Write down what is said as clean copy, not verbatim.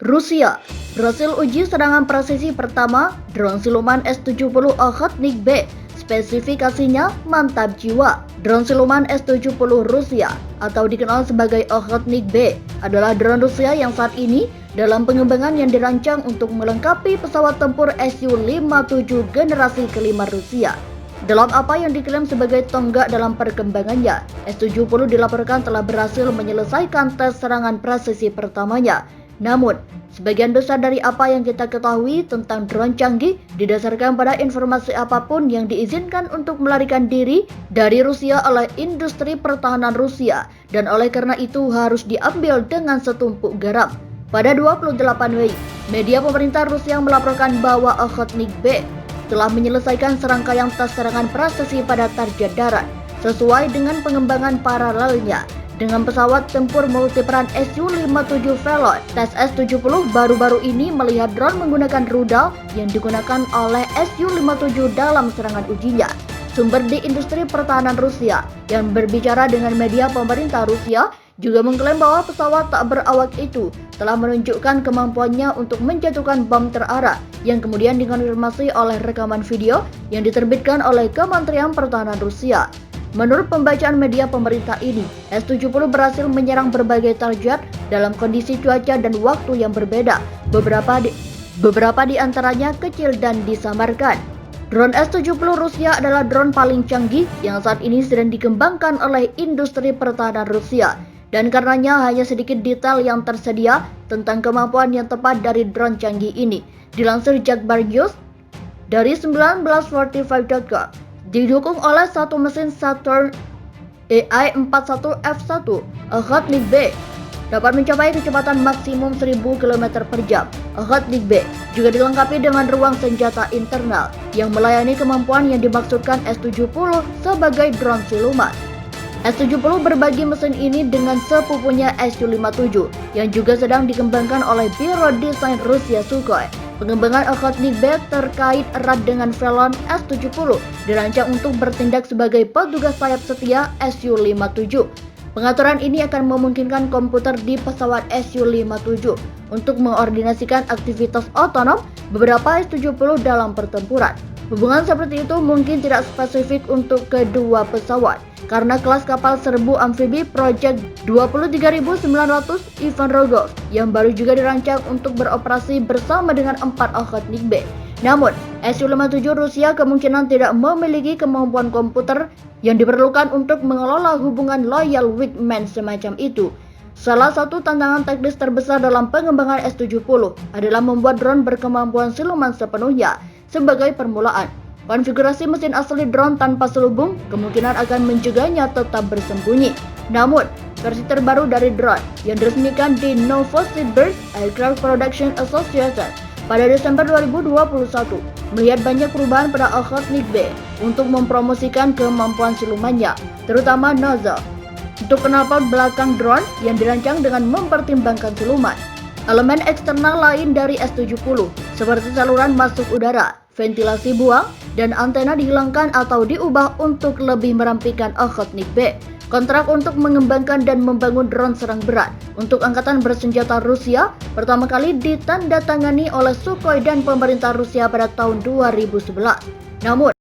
Rusia berhasil uji serangan presisi pertama drone siluman S-70 Okhotnik B. Spesifikasinya mantap jiwa. Drone siluman S-70 Rusia atau dikenal sebagai Okhotnik B adalah drone Rusia yang saat ini dalam pengembangan yang dirancang untuk melengkapi pesawat tempur Su-57 generasi kelima Rusia. Dalam apa yang diklaim sebagai tonggak dalam perkembangannya, S-70 dilaporkan telah berhasil menyelesaikan tes serangan presisi pertamanya. Namun, sebagian besar dari apa yang kita ketahui tentang drone canggih didasarkan pada informasi apapun yang diizinkan untuk melarikan diri dari Rusia oleh industri pertahanan Rusia, dan oleh karena itu harus diambil dengan setumpuk garam. Pada 28 Mei, media pemerintah Rusia melaporkan bahwa Okhotnik B telah menyelesaikan serangkaian tes serangan presisi pada target darat sesuai dengan pengembangan paralelnya dengan pesawat tempur multiperan Su-57 Velon. Tes S-70 baru-baru ini melihat drone menggunakan rudal yang digunakan oleh Su-57 dalam serangan ujinya. Sumber di industri pertahanan Rusia yang berbicara dengan media pemerintah Rusia juga mengklaim bahwa pesawat tak berawak itu telah menunjukkan kemampuannya untuk menjatuhkan bom terarah yang kemudian dikonfirmasi oleh rekaman video yang diterbitkan oleh Kementerian Pertahanan Rusia. Menurut pembacaan media pemerintah ini, S-70 berhasil menyerang berbagai target dalam kondisi cuaca dan waktu yang berbeda. Beberapa di antaranya kecil dan disamarkan. Drone S-70 Rusia adalah drone paling canggih yang saat ini sedang dikembangkan oleh industri pertahanan Rusia. Dan karenanya hanya sedikit detail yang tersedia tentang kemampuan yang tepat dari drone canggih ini. Dilansir Jakbar News dari 1945.com, didukung oleh satu mesin Saturn AI-41F1, Okhotnik B dapat mencapai kecepatan maksimum 1000 km per jam. Okhotnik B juga dilengkapi dengan ruang senjata internal yang melayani kemampuan yang dimaksudkan S-70 sebagai drone siluman. S-70 berbagi mesin ini dengan sepupunya Su-57 yang juga sedang dikembangkan oleh Biro Desain Rusia Sukhoi. Pengembangan Okhotnik B terkait erat dengan Velon S-70 dirancang untuk bertindak sebagai petugas sayap setia Su-57. Pengaturan ini akan memungkinkan komputer di pesawat Su-57 untuk mengordinasikan aktivitas otonom beberapa S-70 dalam pertempuran. Hubungan seperti itu mungkin tidak spesifik untuk kedua pesawat, karena kelas kapal serbu amfibi Project 23900 Ivan Rogov yang baru juga dirancang untuk beroperasi bersama dengan 4 Okhotnik B. Namun, Su-57 Rusia kemungkinan tidak memiliki kemampuan komputer yang diperlukan untuk mengelola hubungan loyal wingman semacam itu. Salah satu tantangan teknis terbesar dalam pengembangan S-70 adalah membuat drone berkemampuan siluman sepenuhnya. Sebagai permulaan, konfigurasi mesin asli drone tanpa selubung kemungkinan akan mencegahnya tetap bersembunyi. Namun, versi terbaru dari drone yang diresmikan di Novosibirsk Aircraft Production Association pada Desember 2021 melihat banyak perubahan pada Okhotnik B untuk mempromosikan kemampuan silumannya, terutama nozzle untuk knalpot belakang drone yang dirancang dengan mempertimbangkan siluman. Elemen eksternal lain dari S-70 seperti saluran masuk udara, ventilasi buang, dan antena dihilangkan atau diubah untuk lebih merampikan Okhotnik B. Kontrak untuk mengembangkan dan membangun drone serang berat untuk angkatan bersenjata Rusia pertama kali ditandatangani oleh Sukhoi dan pemerintah Rusia pada tahun 2011. Namun,